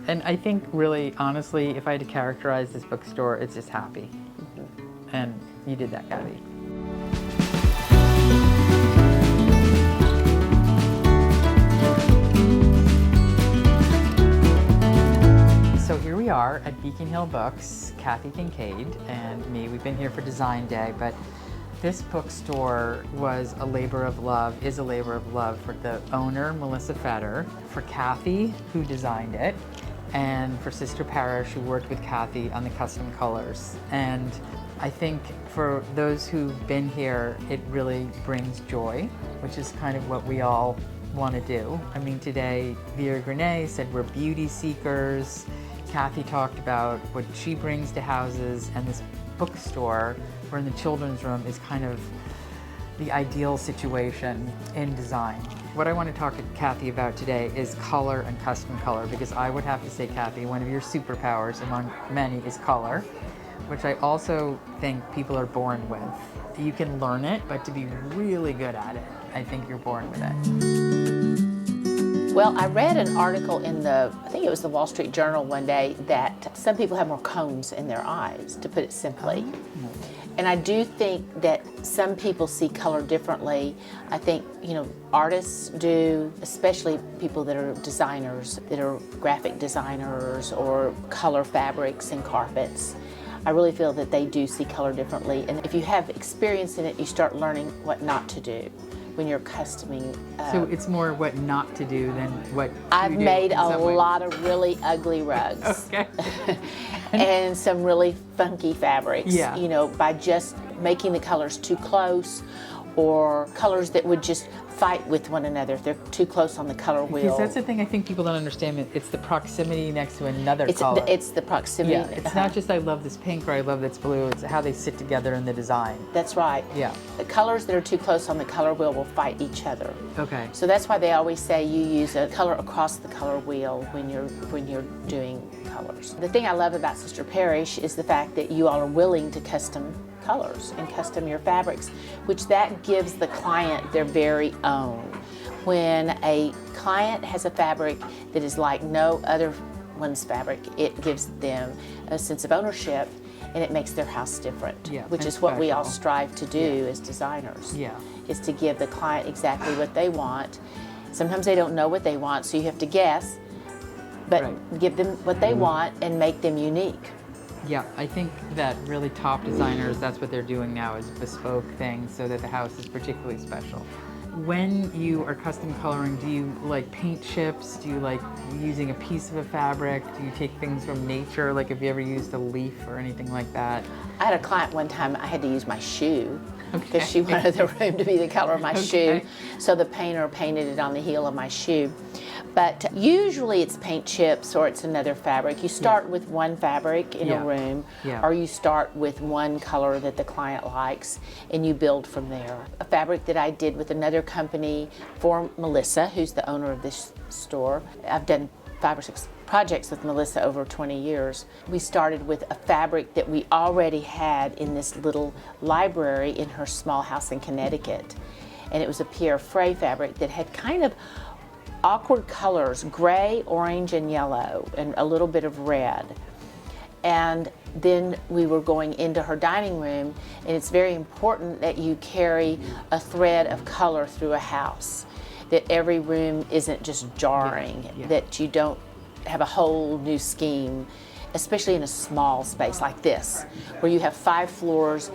And I think really, honestly, if I had to characterize this bookstore, it's just happy. And you did that, Cathy. So here we are at Beacon Hill Books, Cathy, Kincaid, and me. We've been here for Design Day, but this bookstore was a labor of love, is a labor of love for the owner, Melissa Fetter, for Cathy, who designed it, and for Sister Parrish, who worked with Cathy on the custom colors. And I think for those who've been here, it really brings joy, which is kind of what we all want to do. I mean, today, Vera Grenay said we're beauty seekers. Cathy talked about what she brings to houses, and this bookstore, or in the children's room, is kind of the ideal situation in design. What I want to talk to Cathy about today is color and custom color, because I would have to say, Cathy, one of your superpowers among many is color, which I also think people are born with. You can learn it, but to be really good at it, I think you're born with it. Well, I read an article in I think it was the Wall Street Journal one day, that some people have more cones in their eyes, to put it simply. And I do think that some people see color differently. I think, artists do, especially people that are designers, that are graphic designers or color fabrics and carpets. I really feel that they do see color differently. And if you have experience in it, you start learning what not to do when you're customing. So it's more what not to do than what I've made a lot of really ugly rugs. Okay. And some really funky fabrics, yeah. By just making the colors too close, or colors that would just fight with one another if they're too close on the color wheel. Because that's the thing I think people don't understand. It's the proximity next to another color. It's the proximity. Yeah, it's not just I love this pink or I love this blue. It's how they sit together in the design. That's right. Yeah. The colors that are too close on the color wheel will fight each other. Okay. So that's why they always say you use a color across the color wheel when you're doing colors. The thing I love about Sister Parrish is the fact that you all are willing to custom colors and custom your fabrics, which that gives the client their very own. When a client has a fabric that is like no other one's fabric, it gives them a sense of ownership, and it makes their house different, which is what we all strive to do as designers, is to give the client exactly what they want. Sometimes they don't know what they want, so you have to guess, but give them what they want and make them unique. Yeah, I think that really top designers, that's what they're doing now, is bespoke things so that the house is particularly special. When you are custom coloring, do you like paint chips? Do you like using a piece of a fabric? Do you take things from nature? Like, have you ever used a leaf or anything like that? I had a client one time, I had to use my shoe because she wanted the room to be the color of my shoe. So the painter painted it on the heel of my shoe. But usually it's paint chips or it's another fabric. You start with one fabric in a room, or you start with one color that the client likes, and you build from there. A fabric that I did with another company for Melissa, who's the owner of this store. I've done 5 or 6 projects with Melissa over 20 years. We started with a fabric that we already had in this little library in her small house in Connecticut. And it was a Pierre Frey fabric that had kind of awkward colors, gray, orange, and yellow, and a little bit of red. And then we were going into her dining room, and it's very important that you carry a thread of color through a house, that every room isn't just jarring, that you don't have a whole new scheme, especially in a small space like this, where you have 5 floors,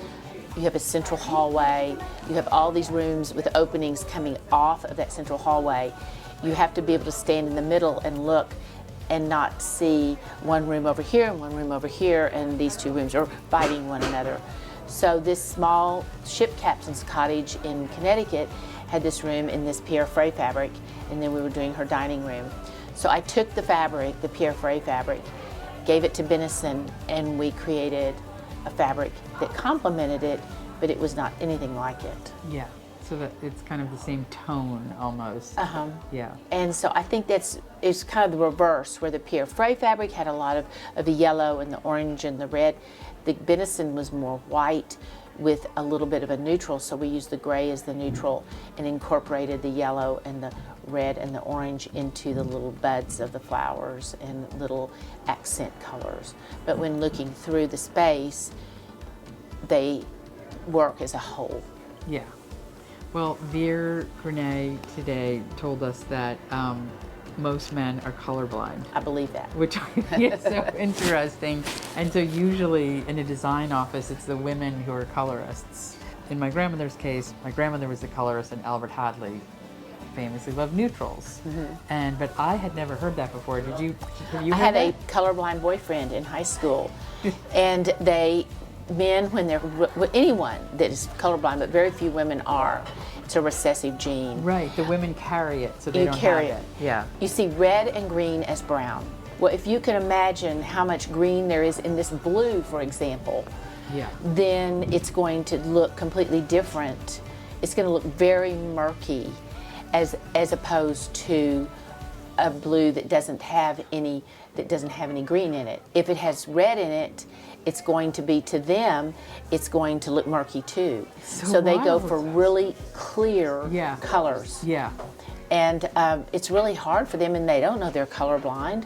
you have a central hallway, you have all these rooms with openings coming off of that central hallway. You have to be able to stand in the middle and look and not see one room over here and one room over here, and these 2 rooms are fighting one another. So this small ship captain's cottage in Connecticut had this room in this Pierre Frey fabric, and then we were doing her dining room. So I took the fabric, the Pierre Frey fabric, gave it to Benison, and we created a fabric that complemented it, but it was not anything like it. Yeah. So that it's kind of the same tone almost. Yeah. And so I think it's kind of the reverse, where the Pierre Frey fabric had a lot of the yellow and the orange and the red. The Benison was more white, with a little bit of a neutral, so we used the gray as the neutral and incorporated the yellow and the red and the orange into the little buds of the flowers and little accent colors. But when looking through the space, they work as a whole. Yeah. Well, Veer Grenay today told us that most men are colorblind. I believe that. Which I think is so interesting. And so usually in a design office, it's the women who are colorists. In my grandmother's case, my grandmother was the colorist, and Albert Hadley famously loved neutrals. But I had never heard that before. Have you I heard had that? a colorblind boyfriend in high school, and men, when they're, anyone that is colorblind, but very few women are. It's a recessive gene. Right, the women carry it, so they You don't carry have it. Yeah. You see red and green as brown. Well, if you can imagine how much green there is in this blue, for example, Yeah. then it's going to look completely different. It's going to look very murky as opposed to a blue that doesn't have any green in it. If it has red in it, it's going to be, to them, it's going to look murky too. So they go wild. for really clear Yeah. colors. Yeah. And it's really hard for them, and they don't know they're colorblind.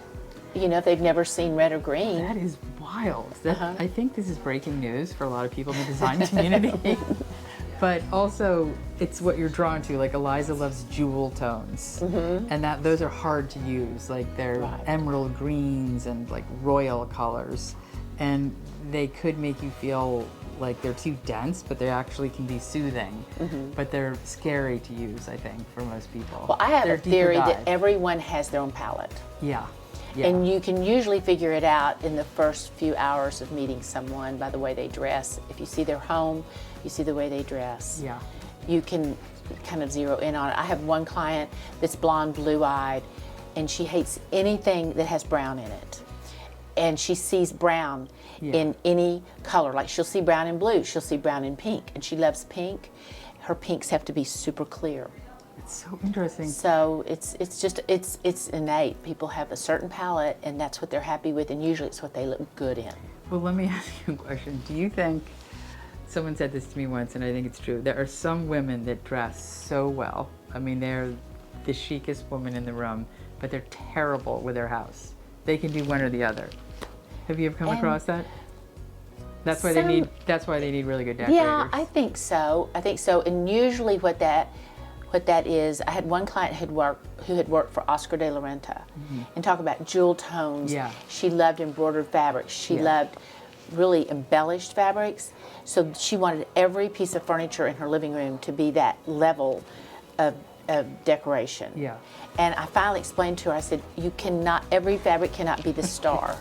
You know, if they've never seen red or green. That is wild. I think this is breaking news for a lot of people in the design community. But also, it's what you're drawn to. Like Eliza loves jewel tones, and those are hard to use. Like they're Right. emerald greens and like royal colors, and they could make you feel like they're too dense, but they actually can be soothing. But they're scary to use, I think, for most people. Well, I have They're a theory deeper that dive. everyone has their own palette. Yeah. Yeah. And you can usually figure it out in the first few hours of meeting someone by the way they dress. If you see their home, you see the way they dress. Yeah. You can kind of zero in on it. I have one client that's blonde, blue-eyed, and she hates anything that has brown in it. And she sees brown in any color. Like she'll see brown and blue, she'll see brown and pink, and she loves pink. Her pinks have to be super clear. It's so interesting. So it's innate. People have a certain palette, and that's what they're happy with, and usually it's what they look good in. Well, let me ask you a question. Do you think, someone said this to me once, and I think it's true, there are some women that dress so well. I mean, they're the chicest woman in the room, but they're terrible with their house. They can do one or the other. Have you ever come across that? That's why they need really good decorators. Yeah, I think so. And usually what that is, I had one client who had worked for Oscar de la Renta, and talk about jewel tones. Yeah. She loved embroidered fabrics. She loved really embellished fabrics. So she wanted every piece of furniture in her living room to be that level of decoration. Yeah. And I finally explained to her, I said, every fabric cannot be the star.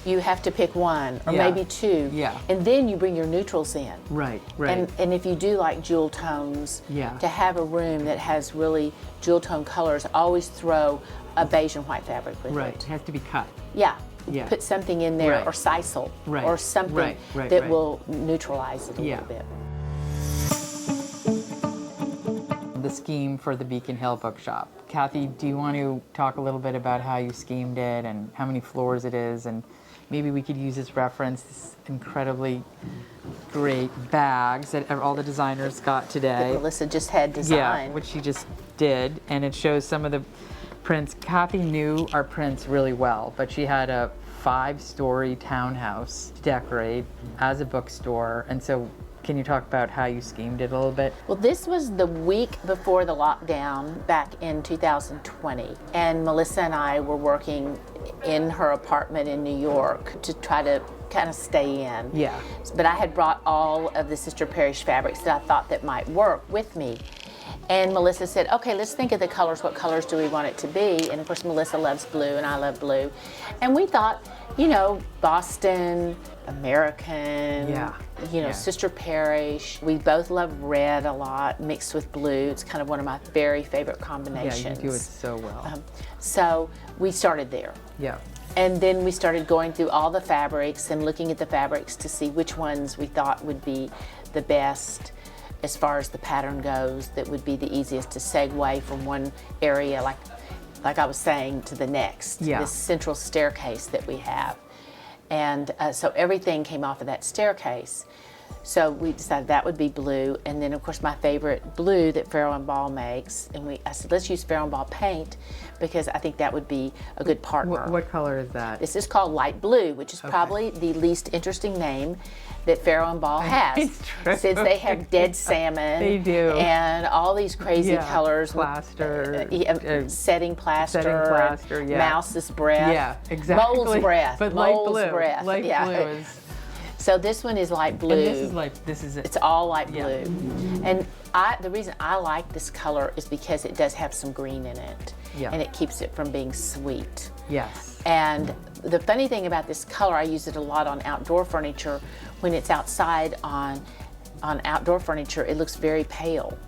You have to pick one or maybe two. Yeah. And then you bring your neutrals in. Right, right. And if you do like jewel tones, to have a room that has really jewel tone colors, always throw a beige and white fabric with right, it. it has to be cut. Yeah. Yeah. Put something in there, Right. or sisal, Right. or something that will neutralize it a little bit. The scheme for the Beacon Hill bookshop. Cathy, do you want to talk a little bit about how you schemed it and how many floors it is, and maybe we could use as reference this incredibly great bags that all the designers got today. Melissa just had designed. Yeah, which she just did, and it shows some of the prints. Cathy knew our prints really well, but she had a 5-story townhouse to decorate as a bookstore, and so can you talk about how you schemed it a little bit? Well, this was the week before the lockdown back in 2020, and Melissa and I were working in her apartment in New York to try to kind of stay in. Yeah. But I had brought all of the Sister Parish fabrics that I thought that might work with me. And Melissa said, okay, let's think of the colors. What colors do we want it to be? And of course, Melissa loves blue and I love blue. And we thought, Boston, American, Sister Parish. We both love red a lot, mixed with blue. It's kind of one of my very favorite combinations. Yeah, you do it so well. So we started there. Yeah. And then we started going through all the fabrics and looking at the fabrics to see which ones we thought would be the best as far as the pattern goes, that would be the easiest to segue from one area, like I was saying, to the next. Yeah. This central staircase that we have. And so everything came off of that staircase. So we decided that would be blue, and then of course my favorite blue that Farrow and Ball makes, and I said let's use Farrow and Ball paint because I think that would be a good partner. What color is that? This is called light blue, which is probably the least interesting name that Farrow and Ball has. It's true. Since they have dead salmon. They do. And all these crazy colors. Plaster. Setting plaster. Setting plaster, yeah. Mouse's breath. Yeah, exactly. Mole's breath. But Mole's light blue. breath. Light blue is... So this one is light blue. And this is it. It's all light blue. And the reason I like this color is because it does have some green in it. Yeah. And it keeps it from being sweet. Yes. And the funny thing about this color, I use it a lot on outdoor furniture. When it's outside on outdoor furniture, it looks very pale.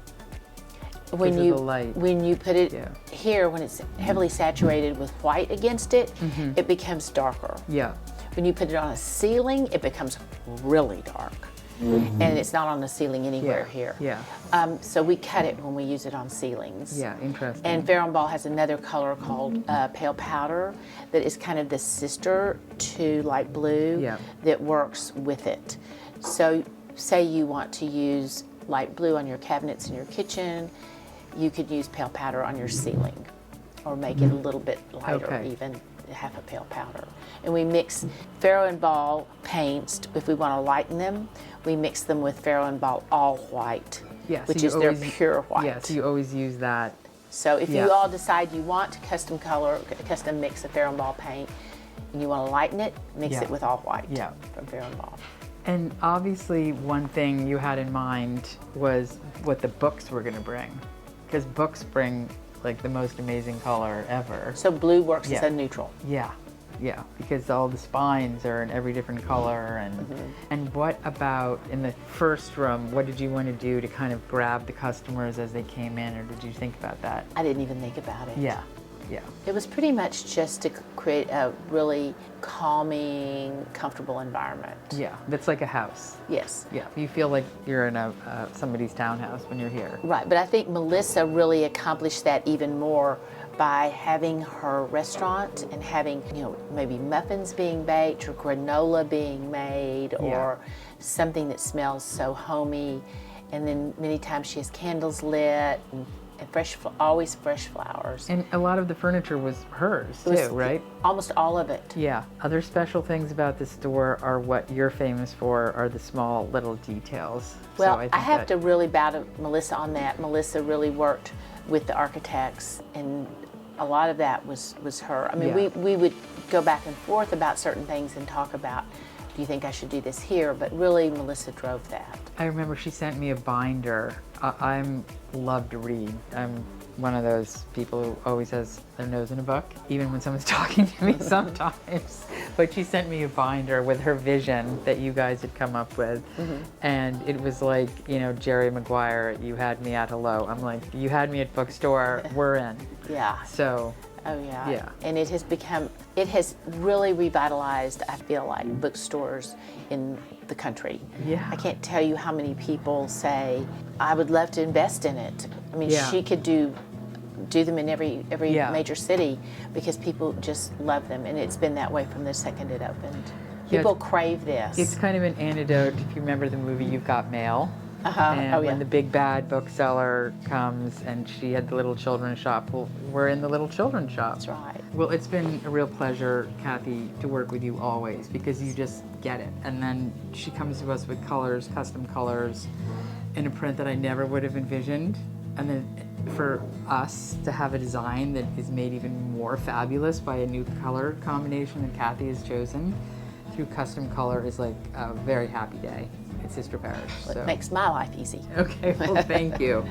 When Because of the light. When you put it here, when it's heavily saturated with white against it, it becomes darker. Yeah. When you put it on a ceiling, it becomes really dark. And it's not on the ceiling anywhere here. Yeah. So we cut it when we use it on ceilings. Yeah, interesting. And Farrow and Ball has another color called pale powder that is kind of the sister to light blue that works with it. So say you want to use light blue on your cabinets in your kitchen, you could use pale powder on your ceiling or make it a little bit lighter, even half a pale powder. And we mix Farrow and Ball paints, if we want to lighten them, we mix them with Farrow and Ball all white, which is their pure white. Yeah, so you always use that. So if you all decide you want to custom mix a Farrow and Ball paint, and you want to lighten it, mix it with all white from Farrow and Ball. And obviously one thing you had in mind was what the books were going to bring, because books bring like the most amazing color ever. So blue works as a neutral. Yeah, because all the spines are in every different color. And what about in the first room, what did you want to do to kind of grab the customers as they came in, or did you think about that? I didn't even think about it. Yeah. It was pretty much just to create a really calming, comfortable environment. Yeah, that's like a house. Yes. Yeah, you feel like you're in somebody's townhouse when you're here. Right, but I think Melissa really accomplished that even more by having her restaurant and having, maybe muffins being baked or granola being made or something that smells so homey. And then many times she has candles lit and always fresh flowers. And a lot of the furniture was hers too, right? Almost all of it. Yeah. Other special things about the store are what you're famous for are the small little details. Well, so I have to really bow to Melissa on that. Melissa really worked with the architects, and a lot of that was her. I mean, we would go back and forth about certain things and talk about, do you think I should do this here? But really, Melissa drove that. I remember she sent me a binder. I love to read. I'm one of those people who always has their nose in a book, even when someone's talking to me sometimes. But she sent me a binder with her vision that you guys had come up with. And it was like, Jerry Maguire, you had me at hello. I'm like, you had me at bookstore, we're in. Yeah. So. Oh yeah. And it has really revitalized, I feel like, bookstores in the country. Yeah. I can't tell you how many people say, I would love to invest in it. I mean, she could do them in every major city because people just love them, and it's been that way from the second it opened. People crave this. It's kind of an antidote, if you remember the movie You've Got Mail. And when the big bad bookseller comes and she had the little children's shop, well, we're in the little children's shop. That's right. Well, it's been a real pleasure, Cathy, to work with you always because you just get it. And then she comes to us with colors, custom colors, in a print that I never would have envisioned. And then for us to have a design that is made even more fabulous by a new color combination that Cathy has chosen through custom color is like a very happy day. It's Sister Parish. Well, it makes my life easy. Okay, well, thank you.